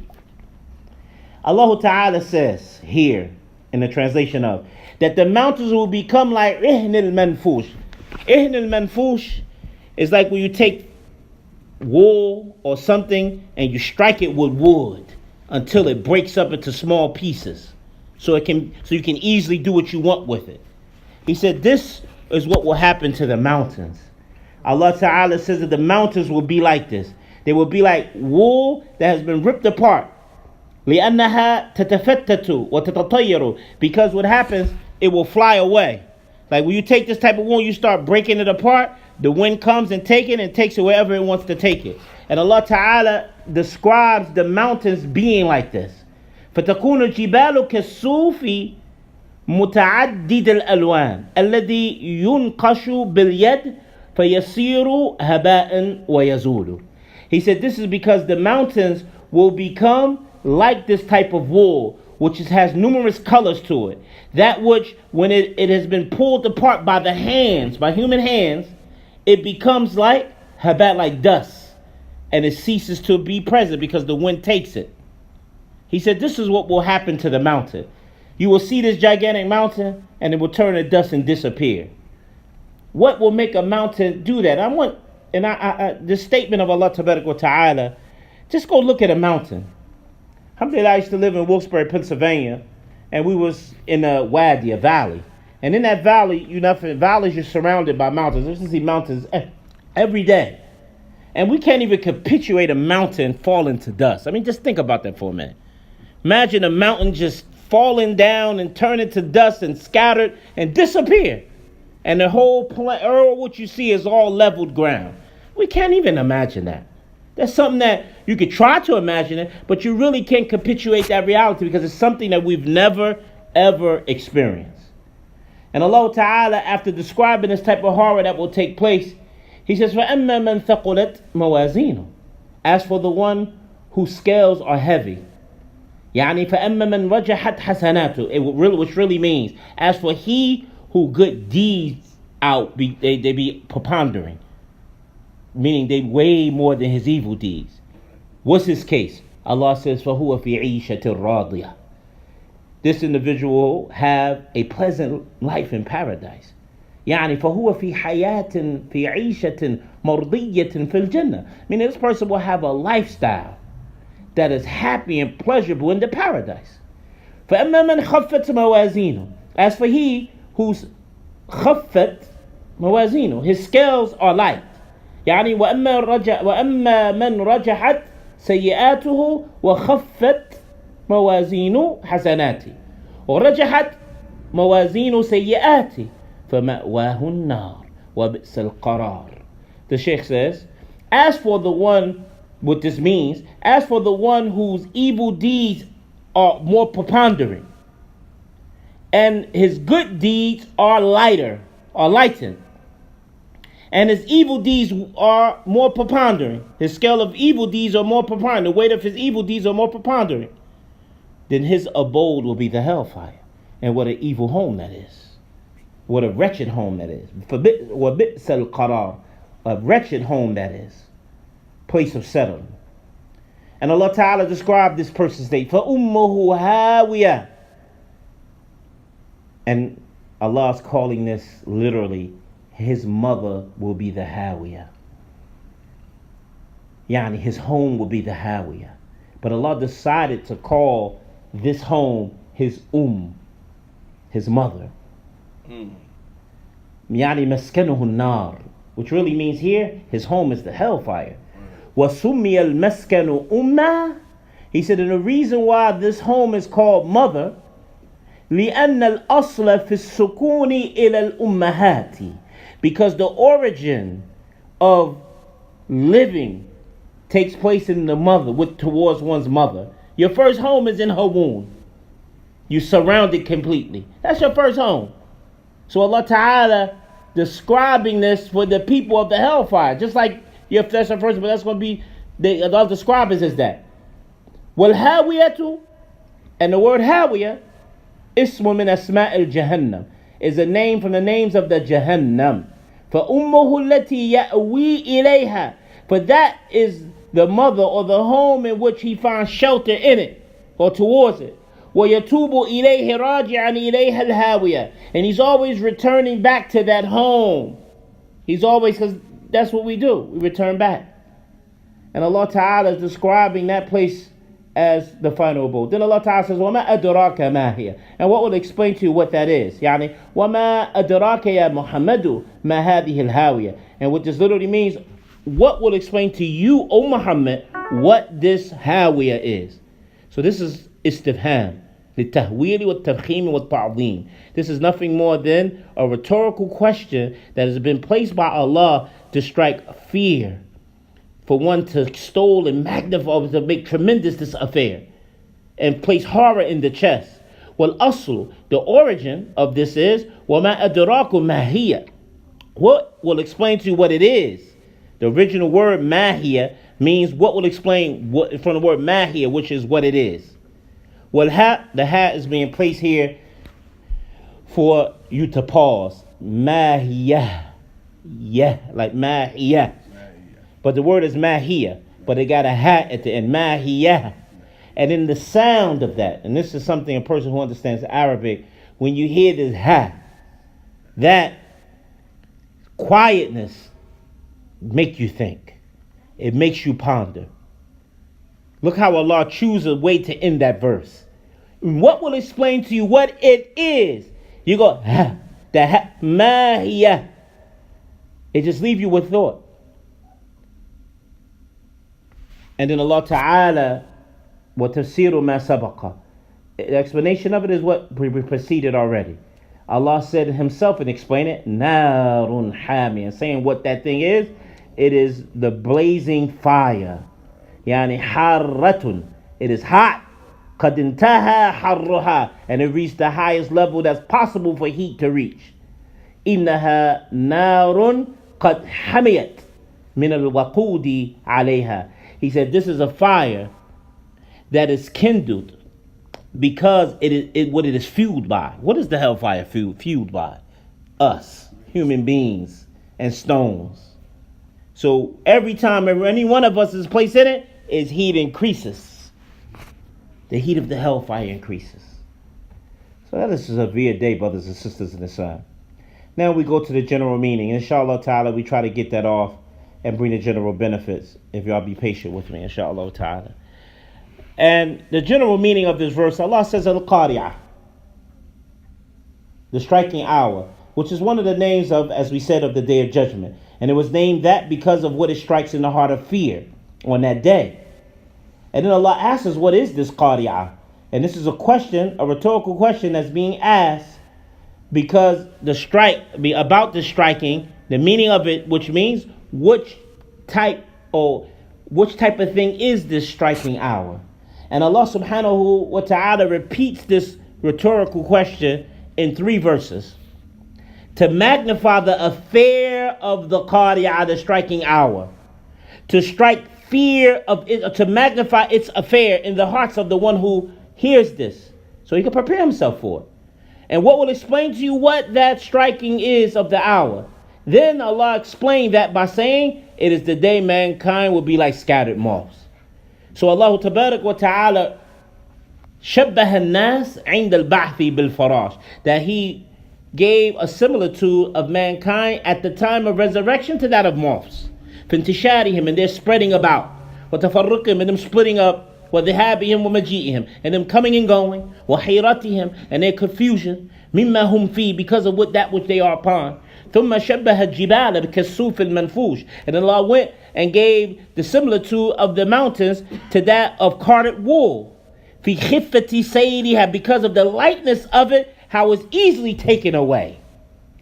Allah Ta'ala says here in the translation of that the mountains will become like ihn al-manfush. Ihn al-manfush is like when you take wool or something and you strike it with wood until it breaks up into small pieces, so you can easily do what you want with it. He said this is what will happen to the mountains. Allah Ta'ala says that the mountains will be like this. They will be like wool that has been ripped apart. لأنها تتفتت وتتطير, because what happens, it will fly away. Like when you take this type of wool, you start breaking it apart, the wind comes and takes it and takes it wherever it wants to take it. And Allah Ta'ala describes the mountains being like this. فَتَكُونُ الْجِبَالُ كَالصُّوفِ متعدد الألوان الذي ينقش باليد فيصير هباء ويزول. He said this is because the mountains will become like this type of wool, which has numerous colors to it. That which, when it has been pulled apart by the hands, by human hands, it becomes like habat, like dust, and it ceases to be present because the wind takes it. He said this is what will happen to the mountain. You will see this gigantic mountain and it will turn to dust and disappear. What will make a mountain do that? This statement of Allah Ta'ala, just go look at a mountain. Alhamdulillah, I used to live in Wilkes-Barre, Pennsylvania, and we was in a wadi, a valley. And in that valley, valleys, you're surrounded by mountains. There's see mountains every day. And we can't even capitulate a mountain falling to dust. I mean, just think about that for a minute. Imagine a mountain just falling down and turning to dust and scattered and disappear. And the whole what you see is all leveled ground. We can't even imagine that. That's something that you could try to imagine it, but you really can't capitulate that reality because it's something that we've never, ever experienced. And Allah Ta'ala, after describing this type of horror that will take place, He says, فَأَمَّا مَنْ ثَقُلَتْ مَوَازِينُ. As for the one whose scales are heavy, يعني فَأَمَّا مَنْ رَجَحَتْ حَسَنَاتُ, which really means, as for he who good deeds they be prepondering, meaning they weigh more than his evil deeds. What's his case? Allah says, فَهُوَ فِي عِيشَةٍ رَاضِيَةٍ. This individual will have a pleasant life in paradise. يعني فهو في حياة في عيشة مرضية في الجنة. Meaning this person will have a lifestyle that is happy and pleasurable in the paradise. فأما من خفت موازينه. As for he whose خفت موازينه, his scales are light. يعني وأما من رجحت سيئاته وخفت موازين حسناته ورجحت موازين سيئاته فمأواه النار وبئس القرار. The Sheikh says, as for the one, what this means, as for the one whose evil deeds are more preponderant and his good deeds are lightened, and his evil deeds are more preponderant, his scale of evil deeds are more preponderant, the weight of his evil deeds are more preponderant, then his abode will be the hellfire. And what an evil home that is. What a wretched home that is. وَبِئْسَ الْقَرَارِ, a wretched home that is. Place of settlement. And Allah Ta'ala described this person's state. فَأُمُّهُ هَاوِيَةٌ. And Allah is calling this literally, his mother will be the Hawiyah. Yani his home will be the Hawiyah. But Allah decided to call this home his his mother. Yani maskanuhu an-nar, which really means here his home is the hellfire. وَسُمِّيَ الْمَسْكَنُ أُمَّةً. He said, and the reason why this home is called mother, لِأَنَّ الْأَصْلَ فِي السُّكُونِ إِلَى الْأُمَّهَاتِ. Because the origin of living takes place in the mother, towards one's mother. Your first home is in her womb. You surrounded completely. That's your first home. So Allah Ta'ala describing this for the people of the hellfire. Just like if that's the first, but that's going to be, Allah describes as that. Wal hawiyatu, and the word hawiyah, ismu min asma'il jahannam, is a name from the names of the Jahannam. فَأُمُّهُ الَّتِي يَأْوِي إِلَيْهَا. For that is the mother or the home in which he finds shelter in it or towards it. وَيَتُوبُ إِلَيْهِ رَاجِعًا إِلَيْهَا الْهَاوِيَةِ. And he's always returning back to that home. He's always, because that's what we do. We return back. And Allah Ta'ala is describing that place as the final abode. Then Allah Ta'ala says, وَمَا أَدْرَاكَ مَا هِيَ. And what will explain to you what that is? يعني وَمَا أَدْرَاكَ يَا مُحَمَّدُ مَا هَذِهِ الْهَاوِيَةِ. And what this literally means, what will explain to you, O Muhammad, what this hawiyah is? So this is istifham. للتهويل والتفخيم والتعظيم. This is nothing more than a rhetorical question that has been placed by Allah to strike fear, for one to extol and magnify, to make tremendous this affair, and place horror in the chest. Well, aslu, the origin of this is وَمَا أَدْرَاكُ مَا هِيَ. What will explain to you what it is? The original word mahia means what will explain what from the word mahia, which is what it is. Well, the hat is being placed here for you to pause. Mahia, yeah, like mahia, but the word is mahia, but it got a hat at the end. Mahia, and in the sound of that, and this is something a person who understands Arabic, when you hear this ha, that quietness make you think. It makes you ponder. Look how Allah chooses a way to end that verse. What will explain to you what it is? You go, ha, the ha, ma hiya. It just leaves you with thought. And then Allah Ta'ala, wa tafsiru ma sabaqa. The explanation of it is what preceded already. Allah said himself and explained it, narun hami, and saying what that thing is, it is the blazing fire. Yani harratun, it is hot. Qad intaha harruha, and it reached the highest level that's possible for heat to reach. Innaha narun qad hamiyat min al-waqudi alayha. He said this is a fire that is kindled because what it is fueled by. What is the hellfire fueled by? Us, human beings and stones. So every time any one of us is placed in it, its heat increases. The heat of the hellfire increases. So that is a severe day, brothers and sisters in Islam. Now we go to the general meaning. Inshallah ta'ala, we try to get that off and bring the general benefits, if y'all be patient with me, inshallah ta'ala. And the general meaning of this verse, Allah says Al-Qari'ah, the striking hour, which is one of the names of, as we said, of the Day of Judgment. And it was named that because of what it strikes in the heart of fear on that day. And then Allah asks us, what is this Qari'ah? And this is a question, a rhetorical question that's being asked because about the striking, the meaning of it, which means which type of thing is this striking hour? And Allah subhanahu wa ta'ala repeats this rhetorical question in 3 verses to magnify the affair of the Qari'ah, the striking hour, to strike fear of it, to magnify its affair in the hearts of the one who hears this, so he can prepare himself for it. And what will explain to you what that striking is of the hour? Then Allah explained that by saying it is the day mankind will be like scattered moths. So Allah Tabarak wa Ta'ala shabbaha an-nas 'inda al-ba'thi bil-farash, that he gave a similitude of mankind at the time of resurrection to that of moths. فانتشارهم, and they're spreading about. وتفرقهم, and them splitting up. وذهابهم ومجيئهم, and them coming and going. وحيرتهم, and their confusion. مما هم فيه, because of that which they are upon. ثم شبه الجبال بكالسوف المنفوش, and Allah went and gave the similitude of the mountains to that of carded wool. في خفة سيرها, because of the lightness of it, how it's easily taken away.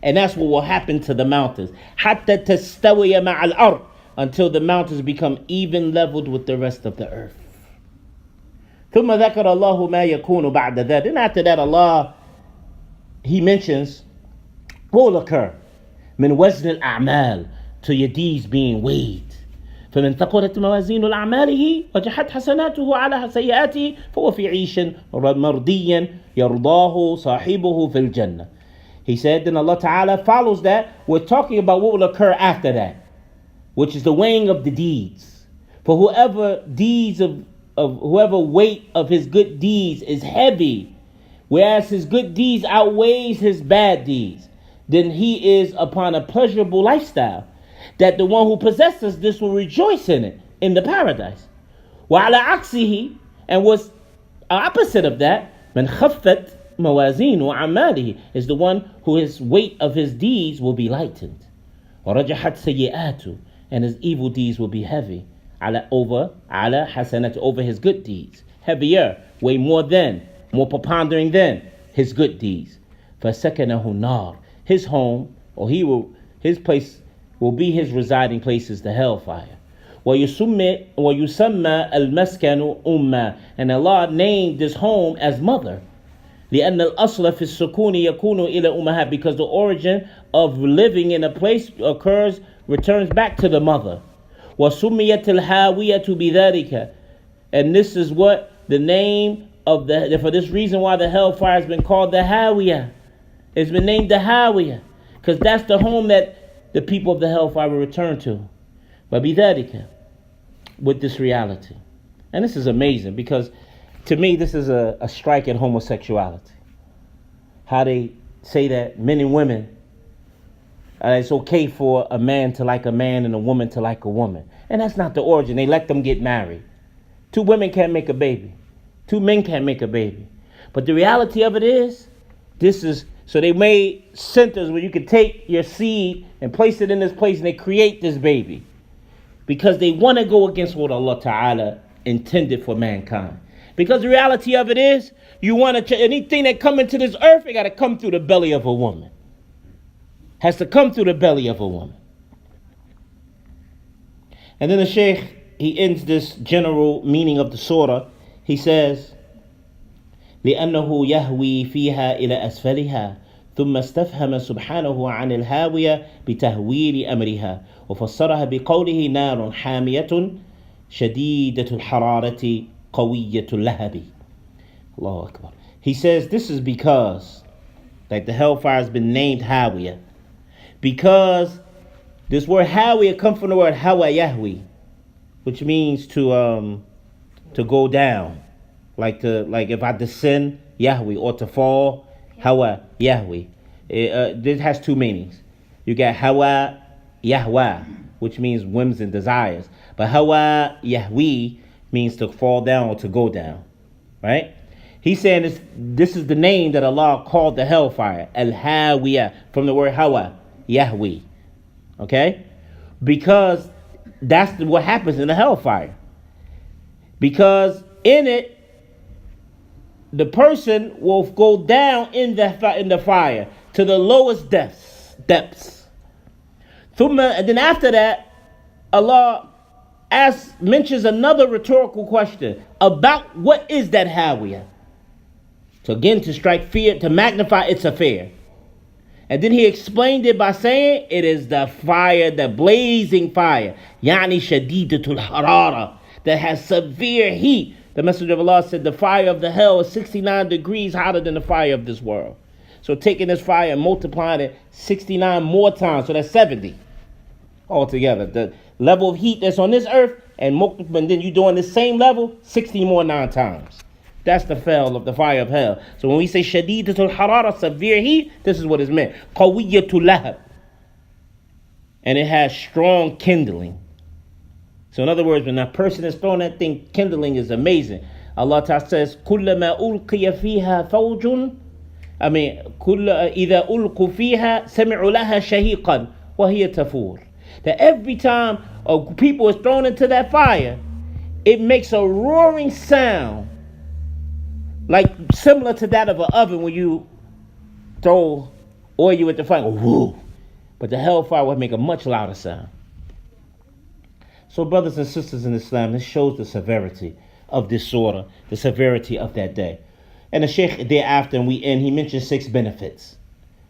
And that's what will happen to the mountains. حتى تستوي مع الأرض, until the mountains become even leveled with the rest of the earth. ثم ذكر الله ما يكون بعد ذلك. And after that, Allah, He mentions what will occur. من وزن الأعمال, to your deeds being weighed. فمن ثقلت موازين الأعماله وجحت حسناته على سيئاته فهو في عيش مرضيا يرضاه صاحبه في الجنة. He said, then Allah Ta'ala follows that. We're talking about what will occur after that, which is the weighing of the deeds. For whoever weight of his good deeds is heavy, whereas his good deeds outweighs his bad deeds, then he is upon a pleasurable lifestyle, that the one who possesses this will rejoice in it, in the paradise. وَعَلَى عَكْسِهِ, and what's opposite of that, مَنْ خَفَّتْ موازين وأعماله, is the one who his weight of his deeds will be lightened. وَرَجَحَتْ سَيِّئَاتُ, and his evil deeds will be heavy. على حسنات, over his good deeds, heavier, way more than. more prepondering than his good deeds. فَسَكَنَهُ النَّارِ. His home, or his place will be his residing place is the hellfire. وَيُسَمَّى الْمَسْكَنُ أُمَّةً. And Allah named this home as mother. لأن الأصل في السكون يكون إلى أمها, because the origin of living in a place returns back to the mother. وسميت الهاوية بذلك. And this is what the name of for this reason why the hellfire has been called the Hawiyah. It's been named the Hawiyah because that's the home that the people of the hellfire will return to. But بذلك, with this reality. And this is amazing because to me this is a strike at homosexuality. How they say that men and women, it's okay for a man to like a man and a woman to like a woman. And that's not the origin. They let them get married. 2 women can't make a baby. 2 men can't make a baby. But the reality of it is, so they made centers where you could take your seed and place it in this place and they create this baby. Because they want to go against what Allah Ta'ala intended for mankind. Because the reality of it is, you want to anything that come into this earth, it got to come through the belly of a woman. Has to come through the belly of a woman. And then the Shaykh, he ends this general meaning of the surah. He says, لأنه يهوي فيها إلى أسفلها ثم استفهم سبحانه عن الهاوية بتهويل أمرها وفسرها بقوله نار حامية شديدة الحرارة قوية اللهب. Allahu Akbar. He says this is because like the hellfire has been named Hawiyah, because this word Hawiyah comes from the word Hawa Yahwi, which means to go down, like if I descend Yahwi, or to fall Hawa Yahwi. This has 2 meanings. You got Hawa Yahwa, which means whims and desires, but Hawa Yahwi means to fall down or to go down, right? He's saying this is the name that Allah called the hellfire, Al-Hawiyah, from the word Hawa, Yahwi. Okay? Because that's what happens in the hellfire. Because in it, the person will go down in the fire to the lowest depths. And then after that, Allah mentions another rhetorical question about what is that Hawiyah. So again, to strike fear, to magnify its affair. And then he explained it by saying it is the fire, the blazing fire, yani shadidatul harara, that has severe heat. The Messenger of Allah said the fire of the hell is 69 degrees hotter than the fire of this world. So taking this fire and multiplying it 69 more times, so that's 70 altogether. The level of heat that's on this earth, and then you're doing the same level 60 more 9 times. That's the fell of the fire of hell. So when we say shadidatul harara, severe heat, this is what it's meant. Qawiyatul lahab. And it has strong kindling. So in other words, when a person is throwing that thing, kindling is amazing. Allah Ta'ala says, كُلَّمَا أُلْقِيَ فِيهَا فَوْجٌ إِذَا أُلْقُوا فِيهَا سَمِعُوا لَهَا شَهِيقًا وَهِيَ تَفُورُ. That every time people is thrown into that fire, it makes a roaring sound, like similar to that of an oven when you throw oil at the fire. Woo! But the hellfire would make a much louder sound. So brothers and sisters in Islam, this shows the severity of this surah, the severity of that day. And the Shaykh thereafter, and we end, he mentions 6 benefits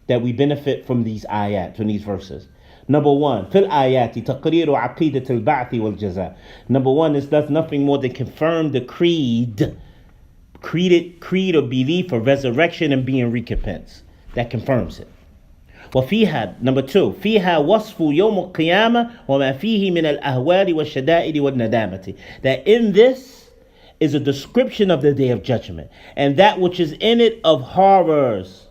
that we benefit from these ayat, from these verses. Number 1, fil ayati taqriru aqidat al-ba'thi wal jaza. Number 1, this does nothing more than confirm the creed or belief of resurrection and being recompensed. That confirms it. وفيها, number 2, فيها وصف يوم القيامة وما فيه من الأهوال والشدائد والندامة. That in this is a description of the day of judgment and that which is in it of horrors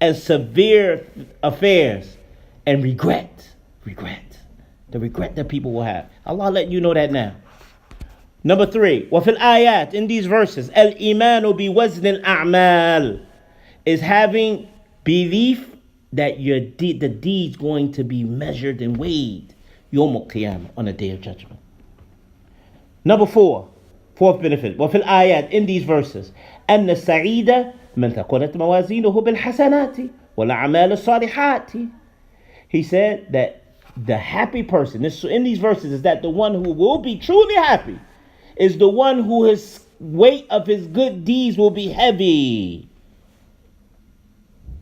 and severe affairs and regret. The regret that people will have. Allah letting you know that now. Number 3, وفي الآيات, in these verses, الإيمان بوزن الأعمال, is having belief that the deed's going to be measured and weighed Yawm al-Qiyamah, on the day of judgment. Number 4, Fourth benefit. وفي الآيات, in these verses, أن السعيد من ثقلت موازينه بالحسنات والأعمال الصالحات. He said that the happy person, in these verses, is that the one who will be truly happy is the one who his weight of his good deeds will be heavy.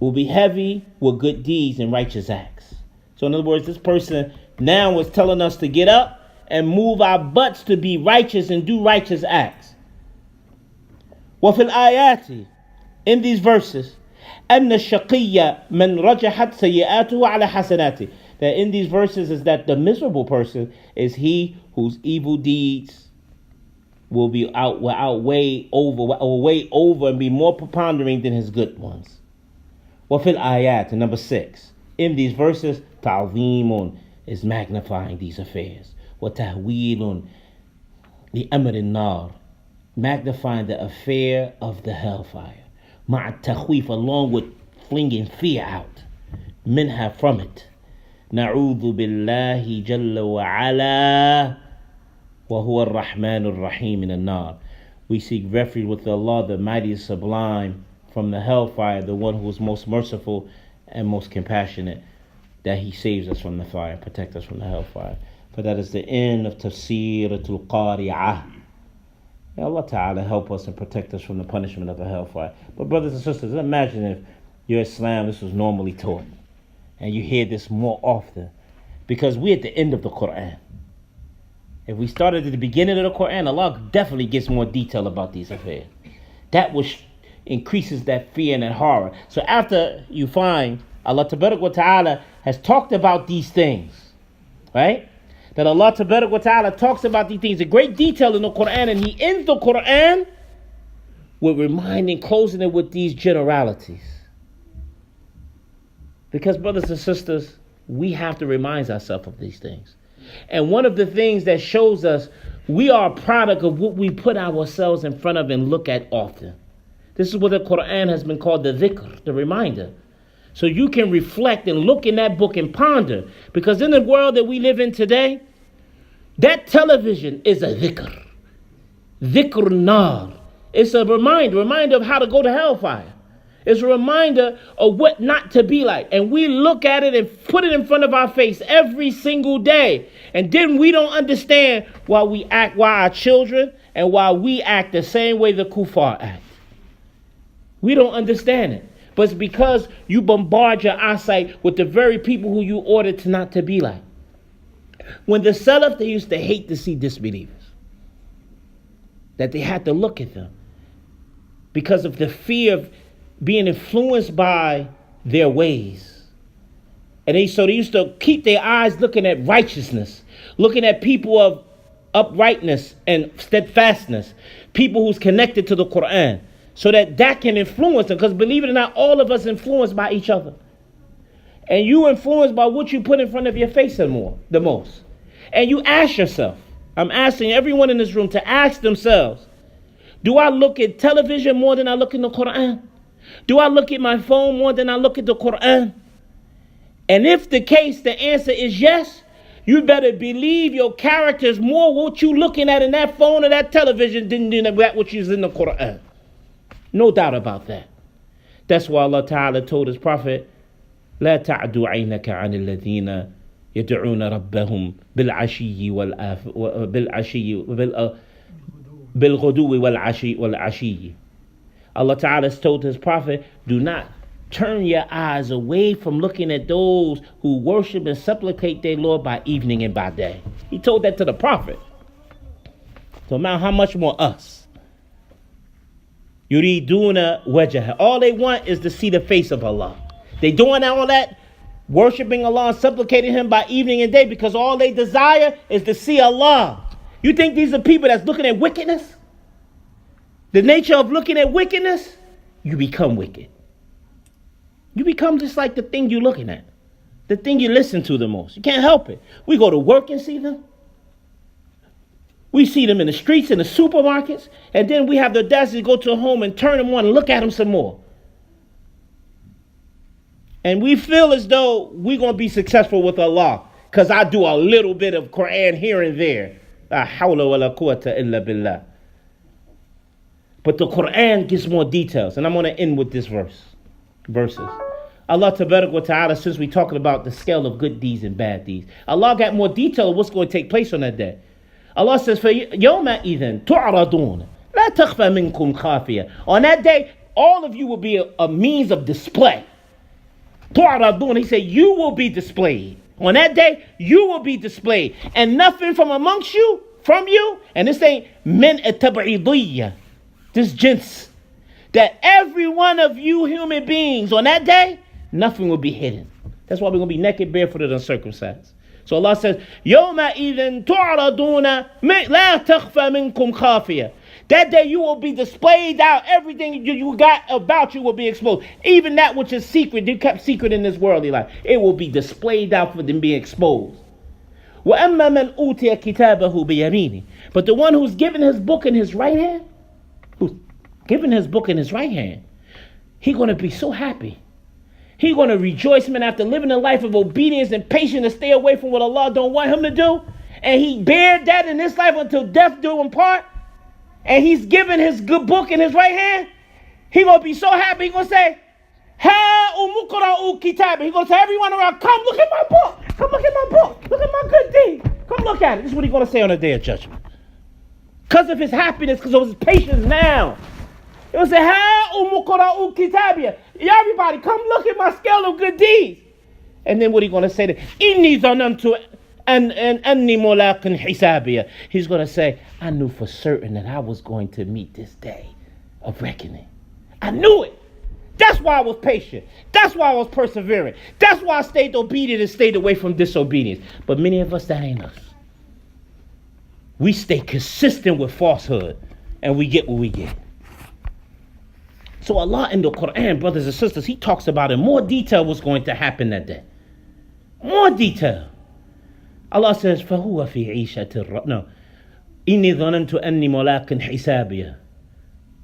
Will be heavy with good deeds and righteous acts. So in other words, this person now is telling us to get up and move our butts to be righteous and do righteous acts. وفي الآيات, in these verses, أن الشقي من رجحت سيئاته على حسناته. That in these verses is that the miserable person is he whose evil deeds will weigh over and be more preponderating than his good ones. وفي الآيات, number 6, in these verses, تعظيم is magnifying these affairs. وتهويل لأمر النار, magnifying the affair of the hellfire. مع التخويف, along with flinging fear out. منها, from it. نعوذ بالله جل وعلا وهو الرحمن الرحيم من النار. We seek refuge with Allah, the mighty sublime, from the hellfire, the one who is most merciful and most compassionate, that he saves us from the fire, protect us from the hellfire. For that is the end of Tafseer Al-Qari'ah. May Allah Ta'ala help us and protect us from the punishment of the hellfire. But brothers and sisters, imagine if your Islam, this was normally taught, and you hear this more often, because we're at the end of the Quran. If we started at the beginning of the Quran, Allah definitely gets more detail about these affairs. That which increases that fear and that horror. So after you find Allah Ta'ala has talked about these things, right? That Allah Ta'ala talks about these things in great detail in the Quran, and He ends the Quran with closing it with these generalities. Because brothers and sisters, we have to remind ourselves of these things. And one of the things that shows us we are a product of what we put ourselves in front of and look at often. This is what the Quran has been called the dhikr, the reminder. So you can reflect and look in that book and ponder. Because in the world that we live in today, that television is a dhikr. Dhikr nar. It's a reminder of how to go to hellfire. It's a reminder of what not to be like. And we look at it and put it in front of our face every single day. And then we don't understand why our children and why we act the same way the kuffar act. We don't understand it. But it's because you bombard your eyesight with the very people who you ordered to not to be like. When the Salaf, they used to hate to see disbelievers. That they had to look at them. Because of the fear of being influenced by their ways. And so they used to keep their eyes looking at righteousness, looking at people of uprightness and steadfastness, people who's connected to the Quran, so that can influence them. Because believe it or not, all of us influenced by each other. And you influenced by what you put in front of your face the most. And you ask yourself, I'm asking everyone in this room to ask themselves, do I look at television more than I look in the Quran? Do I look at my phone more than I look at the Quran? And if the case, the answer is yes, you better believe your character is more what you looking at in that phone or that television than that which is in the Quran. No doubt about that. That's why Allah Ta'ala told His Prophet, لا تعد عينك عن الذين يدعون ربهم بالعشي بالغدو والعشي. Allah Ta'ala has told His Prophet, do not turn your eyes away from looking at those who worship and supplicate their Lord by evening and by day. He told that to the Prophet. So now how much more us? Yuriduna wajha. All they want is to see the face of Allah. They doing all that, worshiping Allah and supplicating Him by evening and day because all they desire is to see Allah. You think these are people that's looking at wickedness? The nature of looking at wickedness, you become wicked. You become just like the thing you're looking at, the thing you listen to the most. You can't help it. We go to work and see them. We see them in the streets, in the supermarkets, and then we have the audacity to go to a home and turn them on and look at them some more. And we feel as though we're going to be successful with Allah because I do a little bit of Quran here and there. La hawla wa la quwwata illa billah. But the Quran gives more details. And I'm going to end with this verses. Allah Tabarak wa Ta'ala, since we're talking about the scale of good deeds and bad deeds, Allah got more detail of what's going to take place on that day. Allah says, فَيَوْمَئِذٍ تُعْرَضُونَ لَا تَخْفَى مِنْكُمْ خَافِيَةٌ. On that day, all of you will be a means of display. تُعْرَضُونَ. He said, you will be displayed. On that day, you will be displayed. And nothing from amongst you, from you, and this ain't min at-tab'idiyya, this jinns, that every one of you human beings on that day, nothing will be hidden. That's why we're going to be naked, barefooted, uncircumcised. So Allah says, يَوْمَئِذٍ تُعْرَضُونَ لَا تَخْفَى مِنْكُمْ خَافِيَةٌ. That day you will be displayed out. Everything you got about you will be exposed. Even that which is secret, you kept secret in this worldly life, it will be displayed out for them being exposed. وَأَمَّا مَنْ أُوتِيَ كِتَابَهُ بِيَمِينِهِ. But the one who's given his book in his right hand, he's going to be so happy. He's going to rejoice, man, after living a life of obedience and patience to stay away from what Allah don't want him to do. And he bared that in this life until death do him part. And he's given his good book in his right hand. He's going to be so happy. He's going to say, Ha umuqra'u kitab. He's going to say, everyone around, come look at my book. Come look at my book. Look at my good deed. Come look at it. This is what he's going to say on the day of judgment. Because of his happiness, because of his patience now. It will say, Ha umuqra'u kitabiyya. Everybody, come look at my scale of good deeds. And then what are you going to say? Inni zanantu anni mulaqin hisabiyya. He's going to say, I knew for certain that I was going to meet this day of reckoning. I knew it. That's why I was patient. That's why I was persevering. That's why I stayed obedient and stayed away from disobedience. But many of us, that ain't us. We stay consistent with falsehood and we get what we get. So Allah in the Quran, brothers and sisters, he talks about in more detail what's going to happen that day. More detail. Allah says, فَهُوَ فِي عِيشَةٍ No. إِنِّي ظَنَنْتُ أَنِّي مُلَاقٍ حِسَابِيَ.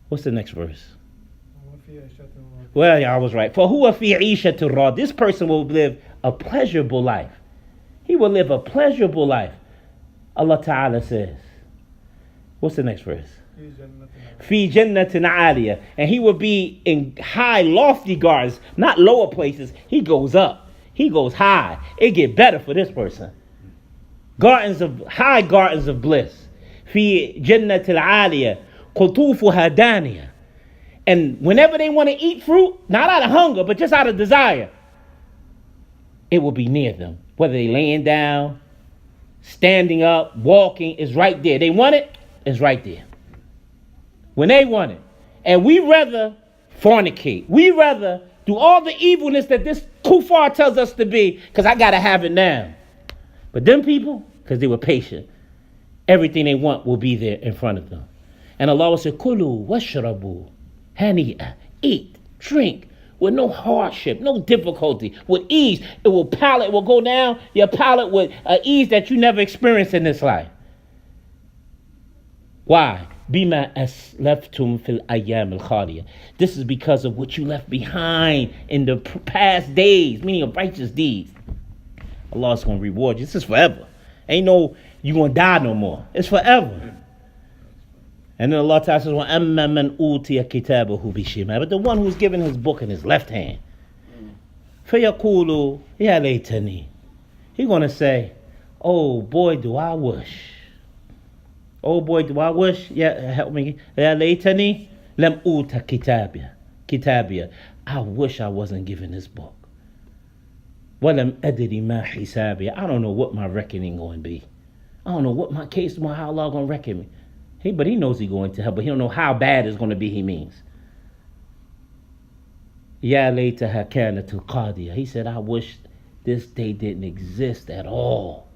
What's the next verse? Well, yeah, I was right. فَهُوَ فِي عِيشَةٍ رَاضٍ. This person will live a pleasurable life. He will live a pleasurable life. Allah Ta'ala says, what's the next verse? Fi jannatin aliyah. And he will be in high, lofty gardens, not lower places. He goes up. He goes high. It get better for this person. High gardens of bliss. Fi jannatin aliyah. Qutufuha daniyah. And whenever they want to eat fruit, not out of hunger, but just out of desire, it will be near them. Whether they laying down, standing up, walking, is right there. They want it, it's right there. When they want it. And we rather fornicate. We rather do all the evilness that this kuffar tells us to be, because I got to have it now. But them people, because they were patient, everything they want will be there in front of them. And Allah will say, Kulu washrabu hani'a. Eat, drink, with no hardship, no difficulty, with ease. It will go down your palate with ease that you never experienced in this life. Why? Bima aslaftum fil ayyam al-khaliya. This is because of what you left behind in the past days, meaning of righteous deeds. Allah is going to reward you. This is forever. Ain't no you going to die no more. It's forever. And then Allah Ta'ala says, وَأَمَّا مَنْ أُوتِيَ كِتَابَهُ بِشِمَالِهِ. But the one who's given his book in his left hand, فَيَقُولُ يَا لَيْتَنِي. He's going to say, oh boy, do I wish. Oh boy, do I wish. Yeah, help me. يَا لَيْتَنِي لَمْ أُوتَ كِتَابِيَ. I wish I wasn't given this book. وَلَمْ أَدْرِ مَا حِسَابِيَ. I don't know what my reckoning going to be. I don't know what my case, how Allah going to reckon me. But he knows he's going to hell, but he don't know how bad it's going to be, he means. Ya laytaha kanat al-qadiyah. He said, I wish this day didn't exist at all.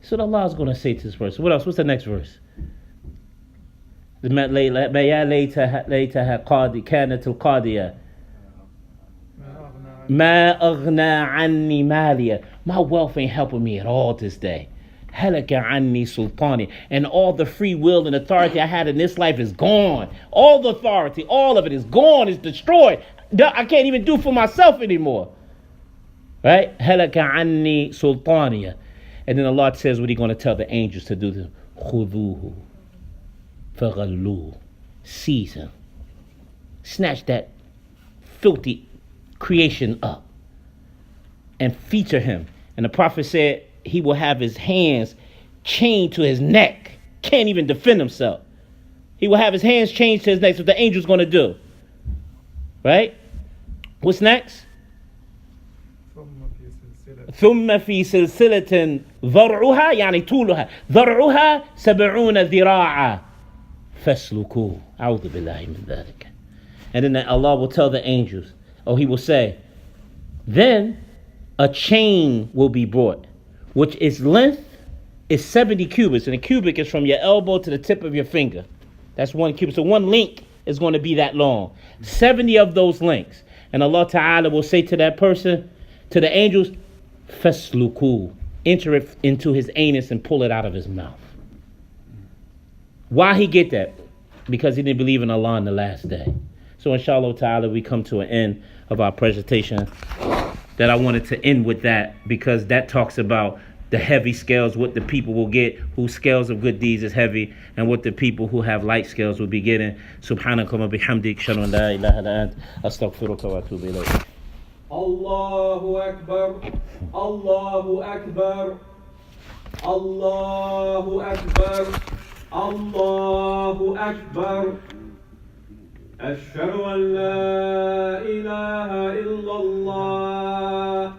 So Allah is going to say to this verse. What else? What's the next verse? Ya laytaha kanat al-qadiyah. Ma aghna anni maliya. My wealth ain't helping me at all this day. Halaka anni sultani. And all the free will and authority I had in this life is gone. All the authority, all of it is gone, is destroyed. I can't even do for myself anymore. Right? Halaka anni sultaniya. And then Allah says what He's going to tell the angels to do. Khuduhu. فَغَلُّوهُ. Seize him. Snatch that filthy creation up and feature him. And the Prophet said he will have his hands chained to his neck. Can't even defend himself. He will have his hands chained to his neck. So what the angel's going to do? Right? What's next? ثم في سلسلة ذرعها يعني طولها ذرعها 70 ذراعا فاسلكوه أعوذ بالله من ذلك. And then Allah will tell the angels, or he will say, then a chain will be brought, which its length is 70 cubits, and a cubic is from your elbow to the tip of your finger. That's 1 cubit. So 1 link is going to be that long. 70 of those links. And Allah Ta'ala will say to that person, to the angels, fasluku, enter it into his anus and pull it out of his mouth. Why he get that? Because he didn't believe in Allah in the last day. So inshallah ta'ala, we come to an end of our presentation that I wanted to end with that, because that talks about the heavy scales, what the people will get, whose scales of good deeds is heavy, and what the people who have light scales will be getting. Subhanakallah wa bihamdik, shadu an la ilaha illa ant, astaghfiruka wa atubu ilayk. Allahu Akbar, Allahu Akbar, Allahu Akbar, Allahu Akbar. أشهد أن لا إله إلا الله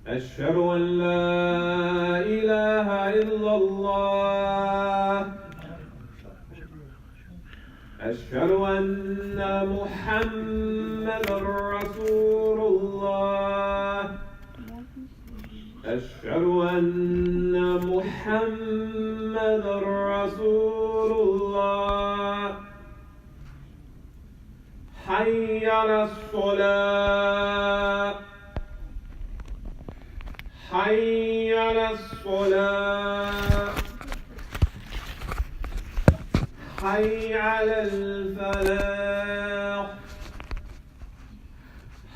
أشهد أن لا إله إلا الله أشهد أن محمدا رسول الله أشهد أن محمدا رسول الله حي على الصلاة حي على الصلاة حي على الفلاح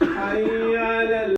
حي على